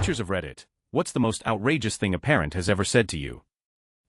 Teachers of Reddit, what's the most outrageous thing a parent has ever said to you?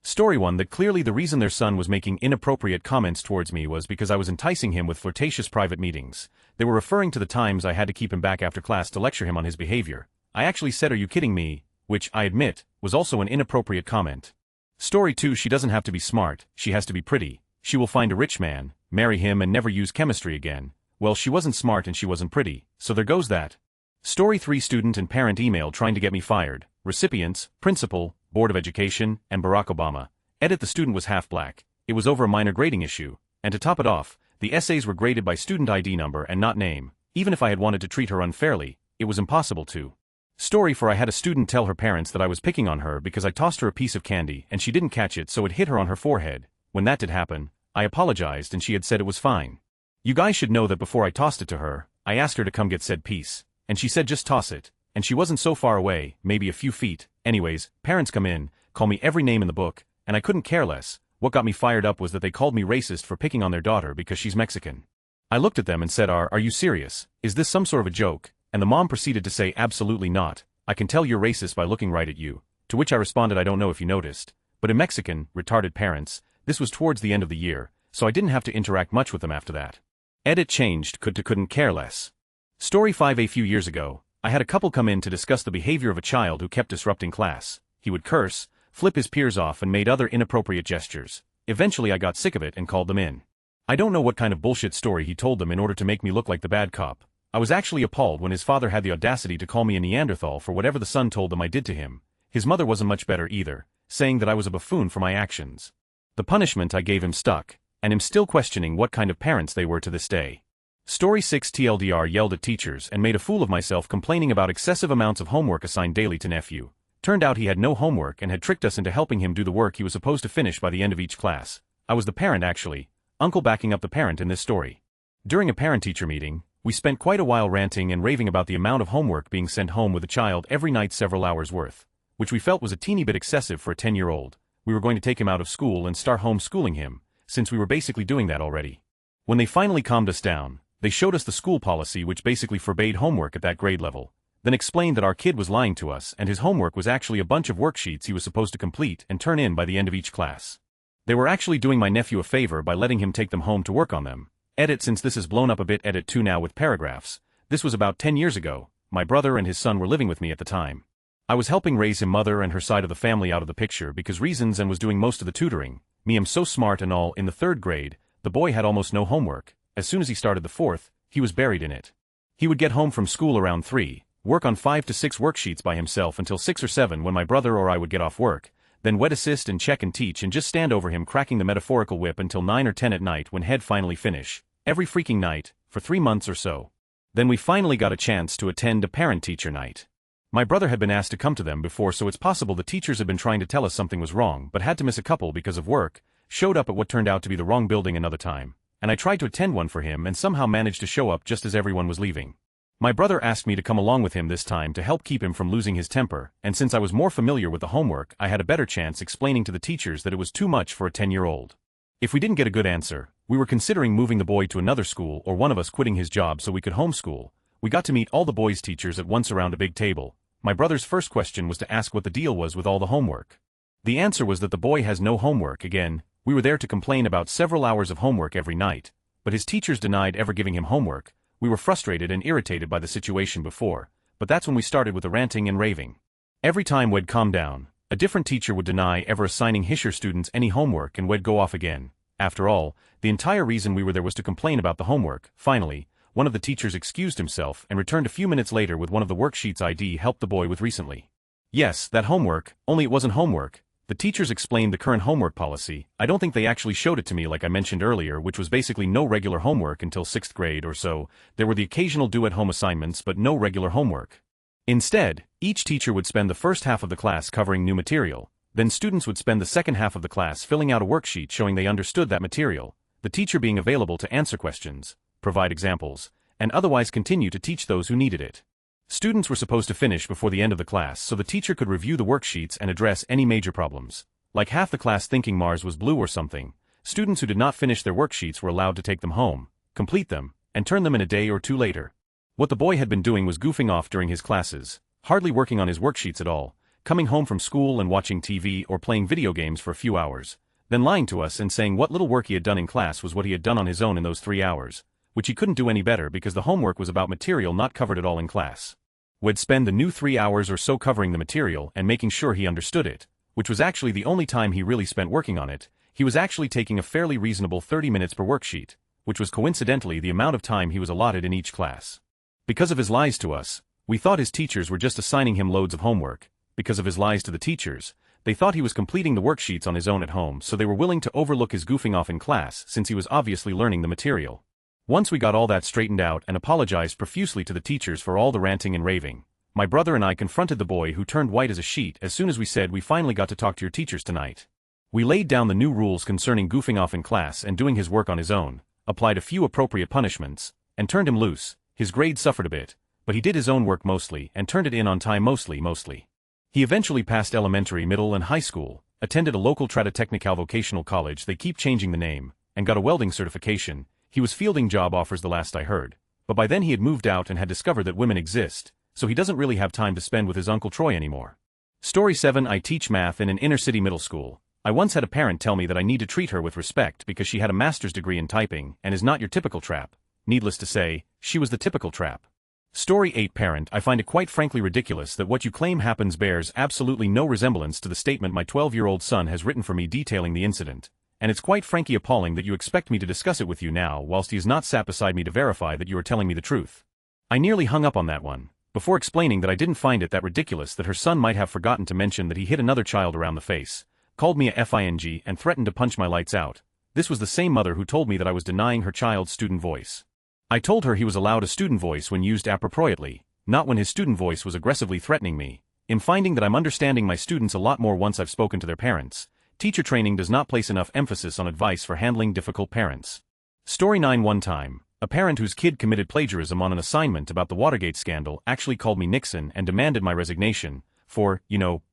Story 1. That clearly the reason their son was making inappropriate comments towards me was because I was enticing him with flirtatious private meetings. They were referring to the times I had to keep him back after class to lecture him on his behavior. I actually said, "Are you kidding me?" which, I admit, was also an inappropriate comment. Story 2. She doesn't have to be smart, she has to be pretty. She will find a rich man, marry him and never use chemistry again. Well, she wasn't smart and she wasn't pretty, so there goes that. Story 3. Student and parent email trying to get me fired. Recipients, principal, Board of Education, and Barack Obama. Edit. The student was half black. It was over a minor grading issue, and to top it off, the essays were graded by student ID number and not name. Even if I had wanted to treat her unfairly, it was impossible to. Story 4. I had a student tell her parents that I was picking on her because I tossed her a piece of candy and she didn't catch it, so it hit her on her forehead. When that did happen, I apologized and she had said it was fine. You guys should know that before I tossed it to her, I asked her to come get said piece, and she said just toss it, and she wasn't so far away, maybe a few feet. Anyways, parents come in, call me every name in the book, and I couldn't care less. What got me fired up was that they called me racist for picking on their daughter because she's Mexican. I looked at them and said, Are you serious? Is this some sort of a joke? And the mom proceeded to say, absolutely not. I can tell you're racist by looking right at you. To which I responded, I don't know if you noticed, but in Mexican, retarded parents. This was towards the end of the year, so I didn't have to interact much with them after that. Edit. Changed couldn't care less. Story 5. A few years ago, I had a couple come in to discuss the behavior of a child who kept disrupting class. He would curse, flip his peers off and made other inappropriate gestures. Eventually I got sick of it and called them in. I don't know what kind of bullshit story he told them in order to make me look like the bad cop. I was actually appalled when his father had the audacity to call me a Neanderthal for whatever the son told them I did to him. His mother wasn't much better either, saying that I was a buffoon for my actions. The punishment I gave him stuck, and am still questioning what kind of parents they were to this day. Story 6. TLDR yelled at teachers and made a fool of myself complaining about excessive amounts of homework assigned daily to nephew. Turned out he had no homework and had tricked us into helping him do the work he was supposed to finish by the end of each class. I was the parent actually, uncle backing up the parent in this story. During a parent-teacher meeting, we spent quite a while ranting and raving about the amount of homework being sent home with a child every night, several hours worth, which we felt was a teeny bit excessive for a 10-year-old. We were going to take him out of school and start homeschooling him, since we were basically doing that already. When they finally calmed us down, they showed us the school policy which basically forbade homework at that grade level, then explained that our kid was lying to us and his homework was actually a bunch of worksheets he was supposed to complete and turn in by the end of each class. They were actually doing my nephew a favor by letting him take them home to work on them. Edit. Since this is blown up a bit, edit 2 now with paragraphs. This was about 10 years ago. My brother and his son were living with me at the time. I was helping raise him, mother and her side of the family out of the picture because reasons, and was doing most of the tutoring. Me, I'm so smart and all. In the 3rd grade, the boy had almost no homework. As soon as he started the 4th, he was buried in it. He would get home from school around 3, work on 5 to 6 worksheets by himself until 6 or 7 when my brother or I would get off work, then wet assist and check and teach and just stand over him cracking the metaphorical whip until 9 or 10 at night when he'd finally finish. Every freaking night, for 3 months or so. Then we finally got a chance to attend a parent-teacher night. My brother had been asked to come to them before, so it's possible the teachers had been trying to tell us something was wrong but had to miss a couple because of work, showed up at what turned out to be the wrong building another time, and I tried to attend one for him and somehow managed to show up just as everyone was leaving. My brother asked me to come along with him this time to help keep him from losing his temper, and since I was more familiar with the homework, I had a better chance explaining to the teachers that it was too much for a 10-year-old. If we didn't get a good answer, we were considering moving the boy to another school or one of us quitting his job so we could homeschool. We got to meet all the boys' teachers at once around a big table. My brother's first question was to ask what the deal was with all the homework. The answer was that the boy has no homework. Again, we were there to complain about several hours of homework every night, but his teachers denied ever giving him homework. We were frustrated and irritated by the situation before, but that's when we started with the ranting and raving. Every time we'd calm down, a different teacher would deny ever assigning his students any homework and we'd go off again. After all, the entire reason we were there was to complain about the homework. Finally, one of the teachers excused himself and returned a few minutes later with one of the worksheets ID helped the boy with recently. Yes, that homework, only it wasn't homework. The teachers explained the current homework policy. I don't think they actually showed it to me like I mentioned earlier, which was basically no regular homework until 6th grade or so. There were the occasional do-at-home assignments but no regular homework. Instead, each teacher would spend the first half of the class covering new material. Then students would spend the second half of the class filling out a worksheet showing they understood that material, the teacher being available to answer questions, provide examples, and otherwise continue to teach those who needed it. Students were supposed to finish before the end of the class so the teacher could review the worksheets and address any major problems. Like half the class thinking Mars was blue or something, students who did not finish their worksheets were allowed to take them home, complete them, and turn them in a day or two later. What the boy had been doing was goofing off during his classes. hardly working on his worksheets at all, coming home from school and watching TV or playing video games for a few hours, then lying to us and saying what little work he had done in class was what he had done on his own in those 3 hours, which he couldn't do any better because the homework was about material not covered at all in class. We'd spend the new 3 hours or so covering the material and making sure he understood it, which was actually the only time he really spent working on it. He was actually taking a fairly reasonable 30 minutes per worksheet, which was coincidentally the amount of time he was allotted in each class. Because of his lies to us, we thought his teachers were just assigning him loads of homework. Because of his lies to the teachers, they thought he was completing the worksheets on his own at home, so they were willing to overlook his goofing off in class since he was obviously learning the material. Once we got all that straightened out and apologized profusely to the teachers for all the ranting and raving, my brother and I confronted the boy who turned white as a sheet as soon as we said we finally got to talk to your teachers tonight. We laid down the new rules concerning goofing off in class and doing his work on his own, applied a few appropriate punishments, and turned him loose. His grades suffered a bit, but he did his own work mostly and turned it in on time mostly. He eventually passed elementary, middle, and high school, attended a local Technical vocational college, they keep changing the name, and got a welding certification. He was fielding job offers the last I heard, but by then he had moved out and had discovered that women exist, so he doesn't really have time to spend with his Uncle Troy anymore. Story 7. I teach math in an inner-city middle school. I once had a parent tell me that I need to treat her with respect because she had a master's degree in typing and is not your typical trap. Needless to say, she was the typical trap. Story 8. Parent, I find it quite frankly ridiculous that what you claim happens bears absolutely no resemblance to the statement my 12-year-old son has written for me detailing the incident, and it's quite frankly appalling that you expect me to discuss it with you now whilst he is not sat beside me to verify that you are telling me the truth. I nearly hung up on that one, before explaining that I didn't find it that ridiculous that her son might have forgotten to mention that he hit another child around the face, called me a FING and threatened to punch my lights out. This was the same mother who told me that I was denying her child's student voice. I told her he was allowed a student voice when used appropriately, not when his student voice was aggressively threatening me. In finding that I'm understanding my students a lot more once I've spoken to their parents, teacher training does not place enough emphasis on advice for handling difficult parents. Story 9. One time, a parent whose kid committed plagiarism on an assignment about the Watergate scandal actually called me Nixon and demanded my resignation for,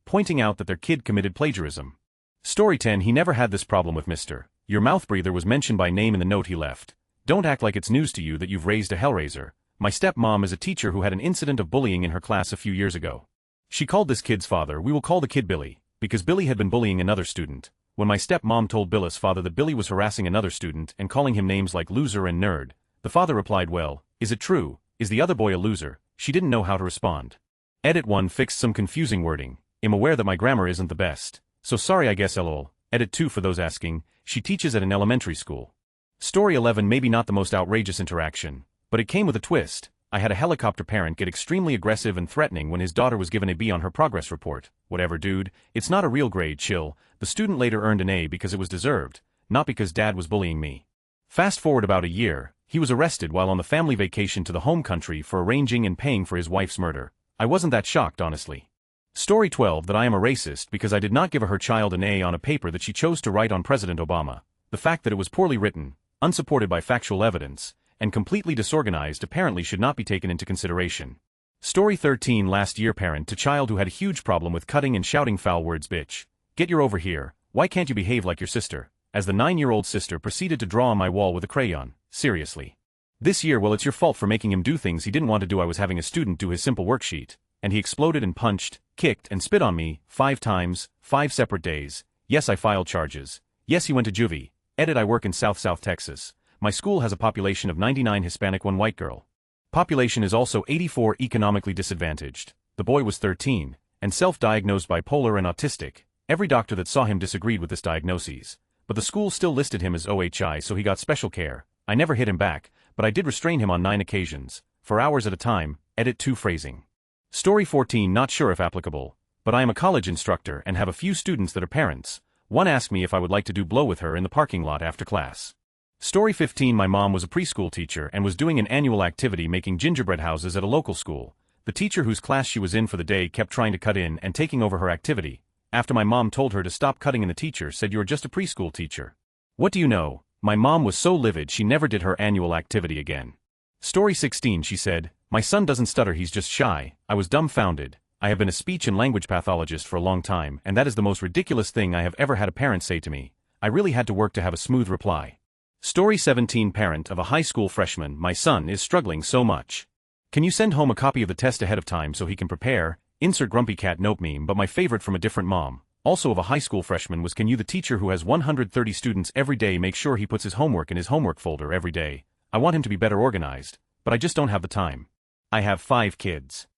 pointing out that their kid committed plagiarism. Story 10. He never had this problem with Mr. Your mouth breather was mentioned by name in the note he left. Don't act like it's news to you that you've raised a hellraiser. My stepmom is a teacher who had an incident of bullying in her class a few years ago. She called this kid's father, we will call the kid Billy, because Billy had been bullying another student. When my stepmom told Billy's father that Billy was harassing another student and calling him names like loser and nerd, the father replied, well, is it true? Is the other boy a loser? She didn't know how to respond. Edit 1. Fixed some confusing wording. I'm aware that my grammar isn't the best, so sorry I guess lol. Edit 2. For those asking, she teaches at an elementary school. Story 11. Maybe not the most outrageous interaction, but it came with a twist. I had a helicopter parent get extremely aggressive and threatening when his daughter was given a B on her progress report. Whatever dude, it's not a real grade, chill. The student later earned an A because it was deserved, not because dad was bullying me. Fast forward about a year, he was arrested while on the family vacation to the home country for arranging and paying for his wife's murder. I wasn't that shocked, honestly. Story 12. That I am a racist because I did not give her child an A on a paper that she chose to write on President Obama. The fact that it was poorly written, unsupported by factual evidence, and completely disorganized apparently should not be taken into consideration. Story 13. Last year, parent to child who had a huge problem with cutting and shouting foul words. Bitch, get your over here, why can't you behave like your sister? As the 9-year-old sister proceeded to draw on my wall with a crayon. Seriously. This year, well, it's your fault for making him do things he didn't want to do. I was having a student do his simple worksheet, and he exploded and punched, kicked, and spit on me 5 times, 5 separate days. Yes, I filed charges. Yes, he went to juvie. Edit. I work in South Texas. My school has a population of 99 Hispanic, 1 white girl. Population is also 84 economically disadvantaged. The boy was 13, and self-diagnosed bipolar and autistic. Every doctor that saw him disagreed with this diagnosis, but the school still listed him as OHI, so he got special care. I never hit him back, but I did restrain him on 9 occasions, for hours at a time. Edit 2. Phrasing. Story 14. Not sure if applicable, but I am a college instructor and have a few students that are parents. One asked me if I would like to do blow with her in the parking lot after class. Story 15. My mom was a preschool teacher and was doing an annual activity making gingerbread houses at a local school. The teacher whose class she was in for the day kept trying to cut in and taking over her activity. After my mom told her to stop cutting in, the teacher said, "You're just a preschool teacher." What do you know? My mom was so livid she never did her annual activity again. Story 16. She said, "My son doesn't stutter, he's just shy." I was dumbfounded. I have been a speech and language pathologist for a long time, and that is the most ridiculous thing I have ever had a parent say to me. I really had to work to have a smooth reply. Story 17. Parent of a high school freshman. My son is struggling so much. Can you send home a copy of the test ahead of time so he can prepare? Insert grumpy cat nope meme. But my favorite from a different mom, also of a high school freshman, was, can you, the teacher who has 130 students every day, make sure he puts his homework in his homework folder every day? I want him to be better organized, but I just don't have the time. I have 5 kids.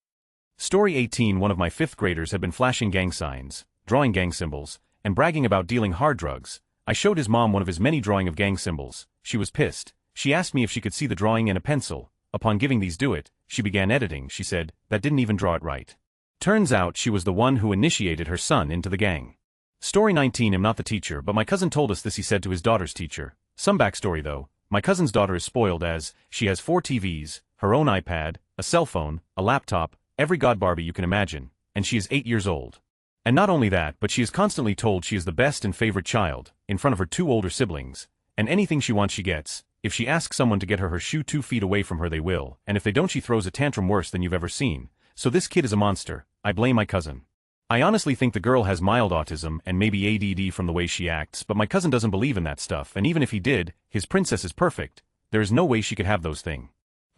Story 18. One of my 5th graders had been flashing gang signs, drawing gang symbols, and bragging about dealing hard drugs. I showed his mom one of his many drawing of gang symbols. She was pissed. She asked me if she could see the drawing and a pencil. Upon giving these do it, she began editing. She said, that didn't even draw it right. Turns out she was the one who initiated her son into the gang. Story 19. I'm not the teacher, but my cousin told us this, he said to his daughter's teacher. Some backstory though. My cousin's daughter is spoiled as, she has 4 TVs, her own iPad, a cell phone, a laptop, every god Barbie you can imagine, and she is 8 years old. And not only that, but she is constantly told she is the best and favorite child, in front of her 2 older siblings, and anything she wants she gets. If she asks someone to get her shoe 2 feet away from her, they will, and if they don't, she throws a tantrum worse than you've ever seen. So this kid is a monster. I blame my cousin. I honestly think the girl has mild autism and maybe ADD from the way she acts, but my cousin doesn't believe in that stuff, and even if he did, his princess is perfect. There is no way she could have those things.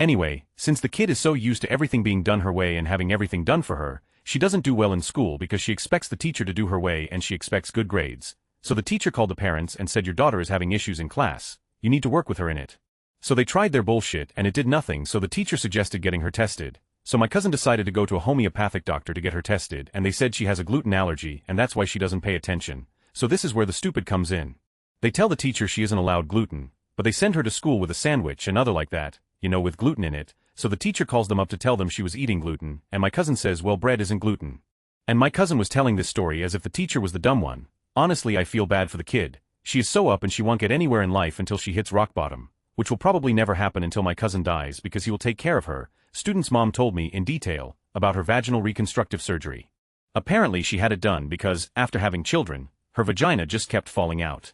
Anyway, since the kid is so used to everything being done her way and having everything done for her, she doesn't do well in school because she expects the teacher to do her way and she expects good grades. So the teacher called the parents and said, your daughter is having issues in class. You need to work with her in it. So they tried their bullshit and it did nothing, so the teacher suggested getting her tested. So my cousin decided to go to a homeopathic doctor to get her tested, and they said she has a gluten allergy and that's why she doesn't pay attention. So this is where the stupid comes in. They tell the teacher she isn't allowed gluten, but they send her to school with a sandwich and other like that, you know, with gluten in it. So the teacher calls them up to tell them she was eating gluten, and my cousin says, well, bread isn't gluten. And my cousin was telling this story as if the teacher was the dumb one. Honestly, I feel bad for the kid. She is so up and she won't get anywhere in life until she hits rock bottom, which will probably never happen until my cousin dies because he will take care of her. Student's mom told me in detail about her vaginal reconstructive surgery. Apparently she had it done because, after having children, her vagina just kept falling out.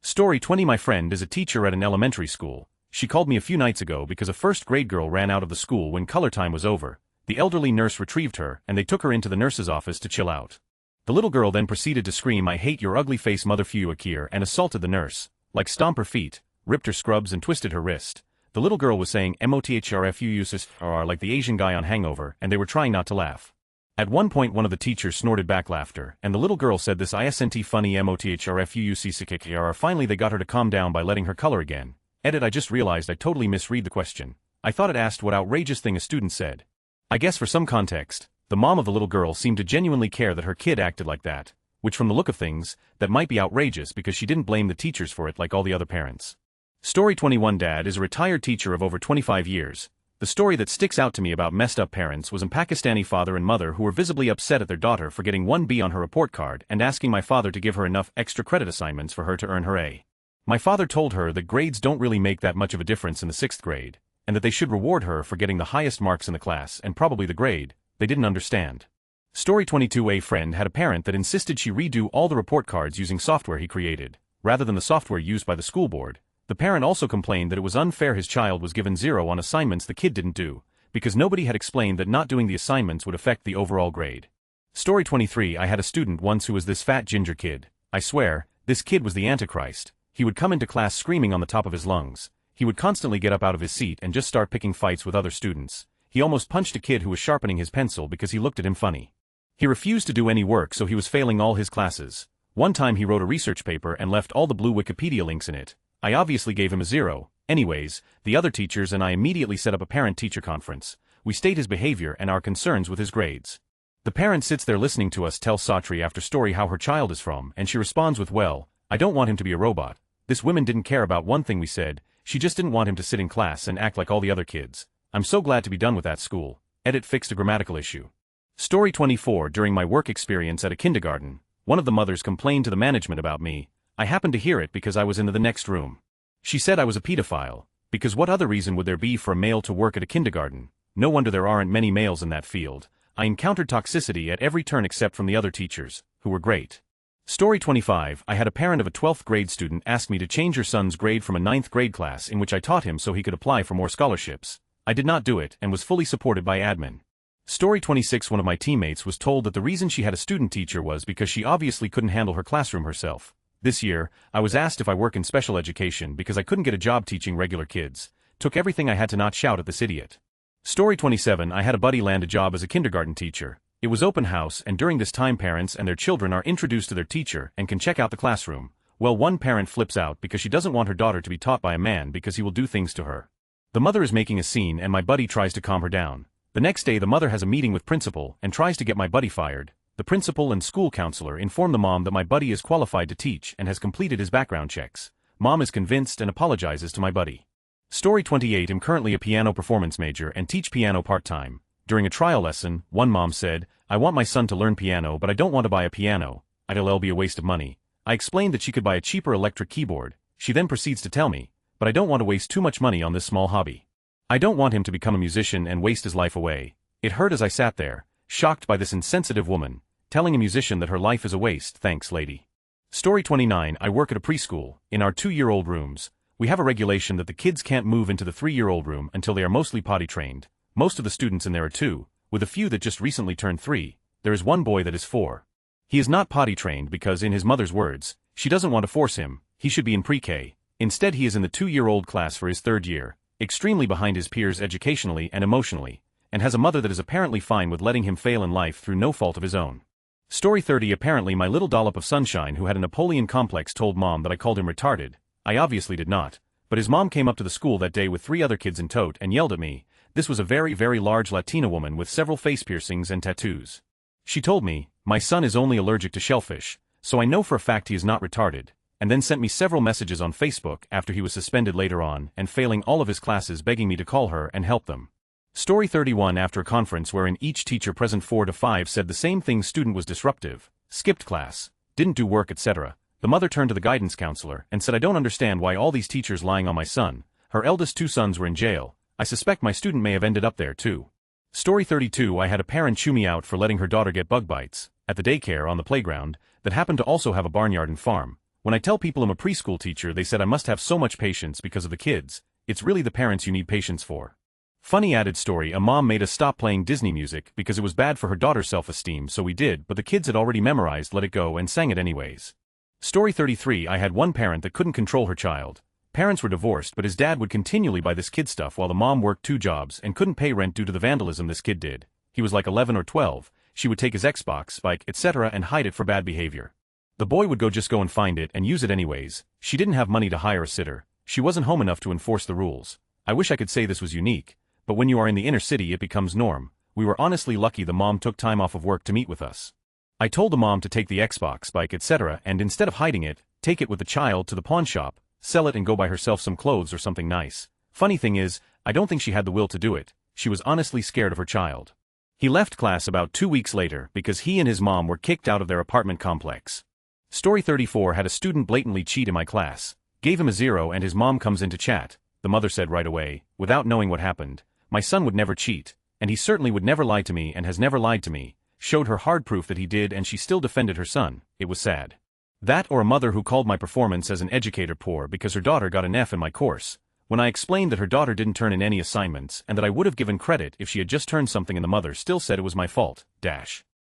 Story 20. My friend is a teacher at an elementary school. She called me a few nights ago because a 1st grade girl ran out of the school when color time was over. The elderly nurse retrieved her and they took her into the nurse's office to chill out. The little girl then proceeded to scream, I hate your ugly face, mother Fuakir, and assaulted the nurse, like stomp her feet, ripped her scrubs and twisted her wrist. The little girl was saying MOTHRFUUSR like the Asian guy on Hangover, and they were trying not to laugh. At one point one of the teachers snorted back laughter, and the little girl said this isn't funny MOTHRFUUCCKR. Finally they got her to calm down by letting her color again. Edit. I just realized I totally misread the question. I thought it asked what outrageous thing a student said. I guess for some context, the mom of the little girl seemed to genuinely care that her kid acted like that, which from the look of things, that might be outrageous because she didn't blame the teachers for it like all the other parents. Story 21. Dad is a retired teacher of over 25 years. The story that sticks out to me about messed up parents was a Pakistani father and mother who were visibly upset at their daughter for getting 1B on her report card and asking my father to give her enough extra credit assignments for her to earn her A. My father told her that grades don't really make that much of a difference in the 6th grade, and that they should reward her for getting the highest marks in the class and probably the grade. They didn't understand. Story 22. A friend had a parent that insisted she redo all the report cards using software he created, rather than the software used by the school board. The parent also complained that it was unfair his child was given 0 on assignments the kid didn't do, because nobody had explained that not doing the assignments would affect the overall grade. Story 23. I had a student once who was this fat ginger kid. I swear, this kid was the Antichrist. He would come into class screaming on the top of his lungs. He would constantly get up out of his seat and just start picking fights with other students. He almost punched a kid who was sharpening his pencil because he looked at him funny. He refused to do any work, so he was failing all his classes. One time he wrote a research paper and left all the blue Wikipedia links in it. I obviously gave him a 0. Anyways, the other teachers and I immediately set up a parent-teacher conference. We state his behavior and our concerns with his grades. The parent sits there listening to us tell Satri after story how her child is from, and she responds with, well, I don't want him to be a robot. This woman didn't care about one thing we said, she just didn't want him to sit in class and act like all the other kids. I'm so glad to be done with that school. Edit. Fixed a grammatical issue. Story 24. During my work experience at a kindergarten, one of the mothers complained to the management about me. I happened to hear it because I was in the next room. She said I was a pedophile, because what other reason would there be for a male to work at a kindergarten? No wonder there aren't many males in that field. I encountered toxicity at every turn except from the other teachers, who were great. Story 25. I had a parent of a 12th grade student ask me to change her son's grade from a 9th grade class in which I taught him so he could apply for more scholarships. I did not do it and was fully supported by admin. Story 26. One of my teammates was told that the reason she had a student teacher was because she obviously couldn't handle her classroom herself. This year, I was asked if I work in special education because I couldn't get a job teaching regular kids. Took everything I had to not shout at this idiot. Story 27. I had a buddy land a job as a kindergarten teacher. It was open house, and during this time parents and their children are introduced to their teacher and can check out the classroom. Well, one parent flips out because she doesn't want her daughter to be taught by a man because he will do things to her. The mother is making a scene and my buddy tries to calm her down. The next day the mother has a meeting with principal and tries to get my buddy fired. The principal and school counselor inform the mom that my buddy is qualified to teach and has completed his background checks. Mom is convinced and apologizes to my buddy. Story 28. I'm currently a piano performance major and teach piano part-time. During a trial lesson, one mom said, "I want my son to learn piano but I don't want to buy a piano. It'll be a waste of money." I explained that she could buy a cheaper electric keyboard. She then proceeds to tell me, "But I don't want to waste too much money on this small hobby. I don't want him to become a musician and waste his life away." It hurt as I sat there, shocked by this insensitive woman, telling a musician that her life is a waste. Thanks, lady. Story 29. I work at a preschool. In our 2-year-old rooms, we have a regulation that the kids can't move into the 3-year-old room until they are mostly potty trained. Most of the students in there are 2, with a few that just recently turned 3. There is one boy that is 4. He is not potty trained because, in his mother's words, she doesn't want to force him. He should be in pre-K. Instead he is in the 2-year-old class for his 3rd year, extremely behind his peers educationally and emotionally, and has a mother that is apparently fine with letting him fail in life through no fault of his own. Story 30. Apparently my little dollop of sunshine who had a Napoleon complex told mom that I called him retarded. I obviously did not, but his mom came up to the school that day with 3 other kids in tote and yelled at me. This was a very, very large Latina woman with several face piercings and tattoos. She told me, "My son is only allergic to shellfish, so I know for a fact he is not retarded," and then sent me several messages on Facebook after he was suspended later on and failing all of his classes, begging me to call her and help them. Story 31. After a conference wherein each teacher present 4 to 5 said the same thing, student was disruptive, skipped class, didn't do work, etc., the mother turned to the guidance counselor and said, "I don't understand why all these teachers lying on my son. Her eldest 2 sons were in jail. I suspect my student may have ended up there too." Story 32. I had a parent chew me out for letting her daughter get bug bites at the daycare on the playground that happened to also have a barnyard and farm. When I tell people I'm a preschool teacher, they said I must have so much patience because of the kids. It's really the parents you need patience for. Funny added story. A mom made us stop playing Disney music because it was bad for her daughter's self-esteem, so we did, but the kids had already memorized Let It Go and sang it anyways. Story 33. I had one parent that couldn't control her child. Parents were divorced, but his dad would continually buy this kid stuff while the mom worked 2 jobs and couldn't pay rent due to the vandalism this kid did. He was like 11 or 12. She would take his Xbox, bike, etc. and hide it for bad behavior. The boy would just go and find it and use it anyways. She didn't have money to hire a sitter. She wasn't home enough to enforce the rules. I wish I could say this was unique, but when you are in the inner city it becomes norm. We were honestly lucky the mom took time off of work to meet with us. I told the mom to take the Xbox, bike, etc. and instead of hiding it, take it with the child to the pawn shop, sell it and go buy herself some clothes or something nice. Funny thing is, I don't think she had the will to do it. She was honestly scared of her child. He left class about 2 weeks later because he and his mom were kicked out of their apartment complex. Story 34. Had a student blatantly cheat in my class. Gave him a 0 and his mom comes in to chat. The mother said right away, without knowing what happened, "My son would never cheat, and he certainly would never lie to me and has never lied to me." Showed her hard proof that he did and she still defended her son. It was sad. That or a mother who called my performance as an educator poor because her daughter got an F in my course. When I explained that her daughter didn't turn in any assignments and that I would have given credit if she had just turned something, and the mother still said it was my fault.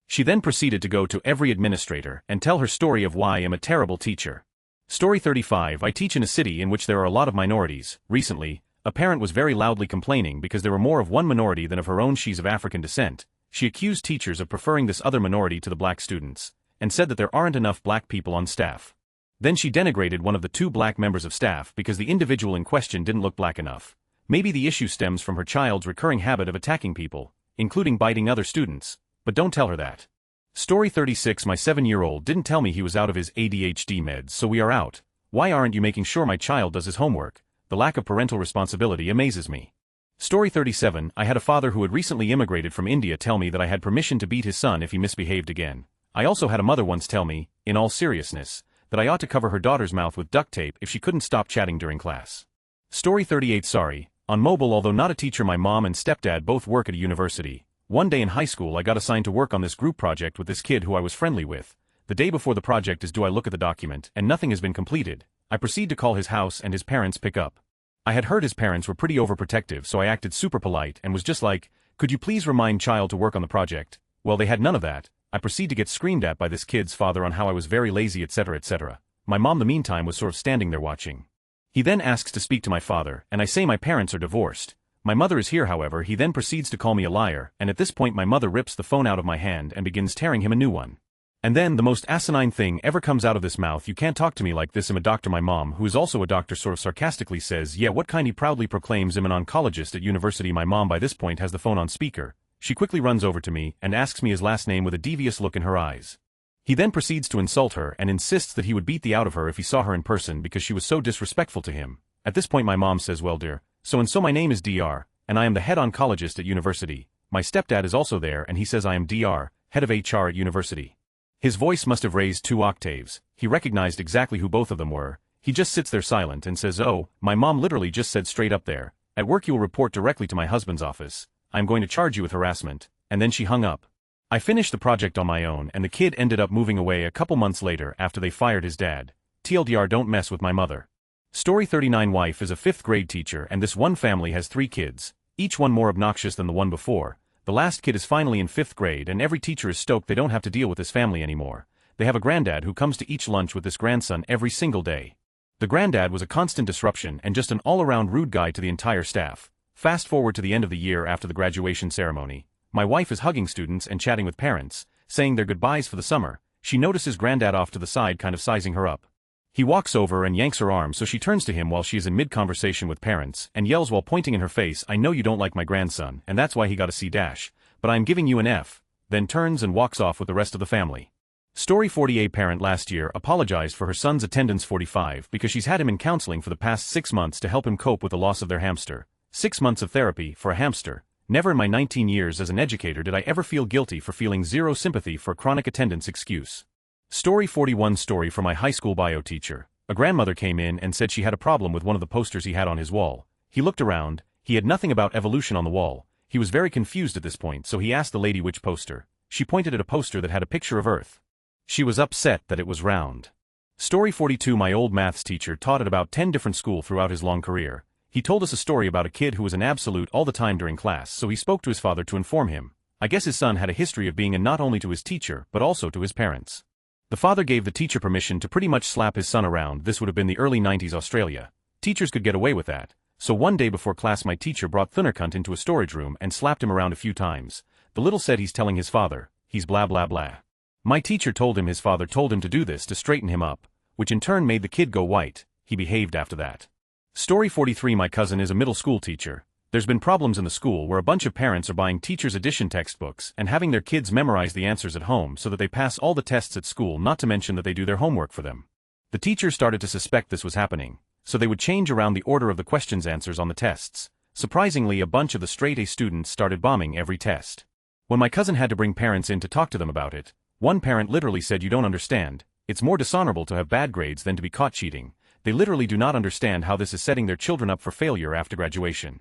She then proceeded to go to every administrator and tell her story of why I am a terrible teacher. Story 35. I teach in a city in which there are a lot of minorities. Recently, a parent was very loudly complaining because there were more of one minority than of her own. She's of African descent. She accused teachers of preferring this other minority to the black students, and said that there aren't enough black people on staff. Then she denigrated one of the 2 black members of staff because the individual in question didn't look black enough. Maybe the issue stems from her child's recurring habit of attacking people, including biting other students, but don't tell her that. Story 36. My 7-year-old didn't tell me he was out of his ADHD meds, so we are out. Why aren't you making sure my child does his homework? The lack of parental responsibility amazes me. Story 37. I had a father who had recently immigrated from India tell me that I had permission to beat his son if he misbehaved again. I also had a mother once tell me, in all seriousness, that I ought to cover her daughter's mouth with duct tape if she couldn't stop chatting during class. Story 38. Sorry. On mobile. Although not a teacher, my mom and stepdad both work at a university. One day in high school I got assigned to work on this group project with this kid who I was friendly with. The day before the project is due I look at the document and nothing has been completed. I proceed to call his house and his parents pick up. I had heard his parents were pretty overprotective, so I acted super polite and was just like, "Could you please remind child to work on the project?" Well, they had none of that. I proceed to get screamed at by this kid's father on how I was very lazy, etc., etc. My mom the meantime was sort of standing there watching. He then asks to speak to my father, and I say my parents are divorced. My mother is here, however. He then proceeds to call me a liar, and at this point my mother rips the phone out of my hand and begins tearing him a new one. And then the most asinine thing ever comes out of this mouth. "You can't talk to me like this. I'm a doctor." My mom, who is also a doctor, sort of sarcastically says, "Yeah, what kind?" He proudly proclaims him an oncologist at university. My mom by this point has the phone on speaker. She quickly runs over to me and asks me his last name with a devious look in her eyes. He then proceeds to insult her and insists that he would beat the out of her if he saw her in person because she was so disrespectful to him. At this point my mom says, "Well, dear, so my name is Dr. and I am the head oncologist at university. My stepdad is also there and he says I am Dr. head of HR at university." His voice must have raised 2 octaves. He recognized exactly who both of them were. He just sits there silent and says, "Oh." My mom literally just said straight up there, "At work you will report directly to my husband's office. I'm going to charge you with harassment," and then she hung up. I finished the project on my own and the kid ended up moving away a couple months later after they fired his dad. TLDR, don't mess with my mother. Story 39. Wife is a 5th grade teacher and this one family has 3 kids, each one more obnoxious than the one before. The last kid is finally in 5th grade and every teacher is stoked they don't have to deal with this family anymore. They have a granddad who comes to each lunch with this grandson every single day. The granddad was a constant disruption and just an all-around rude guy to the entire staff. Fast forward to the end of the year after the graduation ceremony. My wife is hugging students and chatting with parents, saying their goodbyes for the summer. She notices granddad off to the side kind of sizing her up. He walks over and yanks her arm so she turns to him while she is in mid-conversation with parents and yells while pointing in her face, "I know you don't like my grandson and that's why he got a C-, but I'm giving you an F," then turns and walks off with the rest of the family. Story 40. A parent last year apologized for her son's attendance 45 because she's had him in counseling for the past 6 months to help him cope with the loss of their hamster. 6 months of therapy for a hamster. Never in my 19 years as an educator did I ever feel guilty for feeling zero sympathy for a chronic attendance excuse. Story 41. Story from my high school bio teacher. A grandmother came in and said she had a problem with one of the posters he had on his wall. He looked around. He had nothing about evolution on the wall. He was very confused at this point, so he asked the lady which poster. She pointed at a poster that had a picture of Earth. She was upset that it was round. Story 42. My old maths teacher taught at about 10 different schools throughout his long career. He told us a story about a kid who was an absolute all the time during class, so he spoke to his father to inform him. I guess his son had a history of being a not only to his teacher, but also to his parents. The father gave the teacher permission to pretty much slap his son around. This would have been the early 90s Australia. Teachers could get away with that. So one day before class my teacher brought Thundercunt into a storage room and slapped him around a few times. The little said he's telling his father, he's blah blah blah. My teacher told him his father told him to do this to straighten him up, which in turn made the kid go white. He behaved after that. Story 43. My cousin is a middle school teacher. There's been problems in the school where a bunch of parents are buying teacher's edition textbooks and having their kids memorize the answers at home so that they pass all the tests at school, not to mention that they do their homework for them. The teacher started to suspect this was happening, so they would change around the order of the questions answers on the tests. Surprisingly, a bunch of the straight A students started bombing every test. When my cousin had to bring parents in to talk to them about it, one parent literally said, "You don't understand. It's more dishonorable to have bad grades than to be caught cheating. They literally do not understand how this is setting their children up for failure after graduation."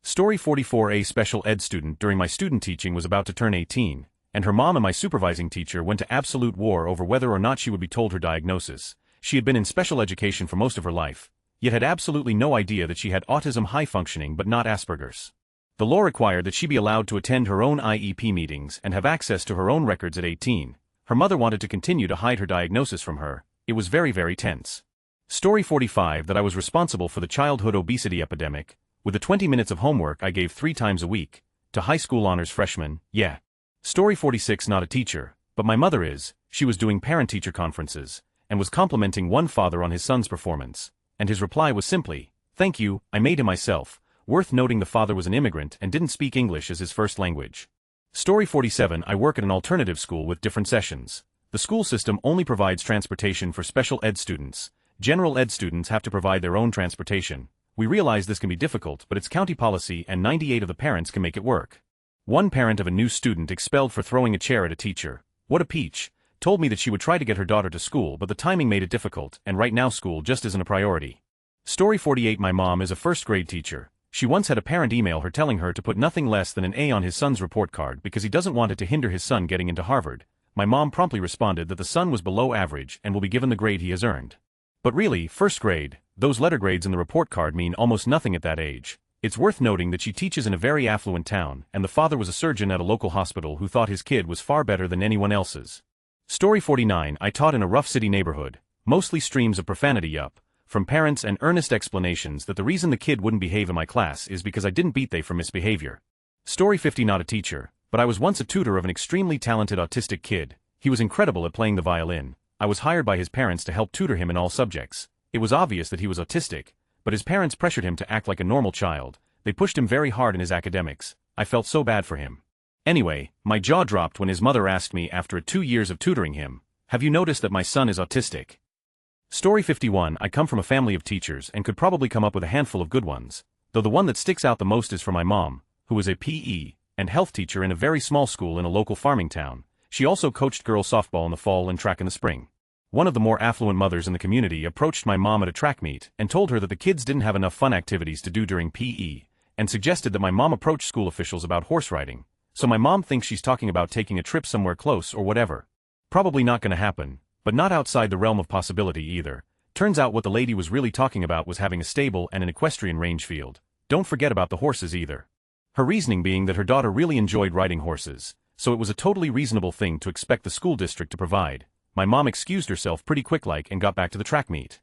Story 44. A special ed student during my student teaching was about to turn 18, and her mom and my supervising teacher went to absolute war over whether or not she would be told her diagnosis. She had been in special education for most of her life, yet had absolutely no idea that she had autism, high functioning but not Asperger's. The law required that she be allowed to attend her own IEP meetings and have access to her own records at 18. Her mother wanted to continue to hide her diagnosis from her. It was very, very tense. Story 45. That I was responsible for the childhood obesity epidemic. With the 20 minutes of homework I gave 3 times a week, to high school honors freshmen, yeah. Story 46. Not a teacher, but my mother is. She was doing parent-teacher conferences, and was complimenting one father on his son's performance, and his reply was simply, "Thank you, I made him myself." Worth noting the father was an immigrant and didn't speak English as his first language. Story 47. I work at an alternative school with different sessions. The school system only provides transportation for special ed students. General ed students have to provide their own transportation. We realize this can be difficult, but it's county policy and 98 of the parents can make it work. One parent of a new student expelled for throwing a chair at a teacher, what a peach, told me that she would try to get her daughter to school but the timing made it difficult and right now school just isn't a priority. Story 48. My mom is a first grade teacher. She once had a parent email her telling her to put nothing less than an A on his son's report card because he doesn't want it to hinder his son getting into Harvard. My mom promptly responded that the son was below average and will be given the grade he has earned. But really, first grade, those letter grades in the report card mean almost nothing at that age. It's worth noting that she teaches in a very affluent town, and the father was a surgeon at a local hospital who thought his kid was far better than anyone else's. Story 49. I taught in a rough city neighborhood, mostly streams of profanity up. from parents and earnest explanations that the reason the kid wouldn't behave in my class is because I didn't beat they for misbehavior. Story 50. Not a teacher, but I was once a tutor of an extremely talented autistic kid. He was incredible at playing the violin. I was hired by his parents to help tutor him in all subjects. It was obvious that he was autistic, but his parents pressured him to act like a normal child. They pushed him very hard in his academics. I felt so bad for him. Anyway, my jaw dropped when his mother asked me after 2 years of tutoring him, "Have you noticed that my son is autistic?" Story 51. I come from a family of teachers and could probably come up with a handful of good ones, though the one that sticks out the most is for my mom, who was a PE and health teacher in a very small school in a local farming town. She also coached girls softball in the fall and track in the spring. One of the more affluent mothers in the community approached my mom at a track meet and told her that the kids didn't have enough fun activities to do during PE, and suggested that my mom approach school officials about horse riding. So my mom thinks she's talking about taking a trip somewhere close or whatever. Probably not gonna happen, but not outside the realm of possibility either. Turns out what the lady was really talking about was having a stable and an equestrian range field. Don't forget about the horses either. Her reasoning being that her daughter really enjoyed riding horses, so it was a totally reasonable thing to expect the school district to provide. My mom excused herself pretty quick-like and got back to the track meet.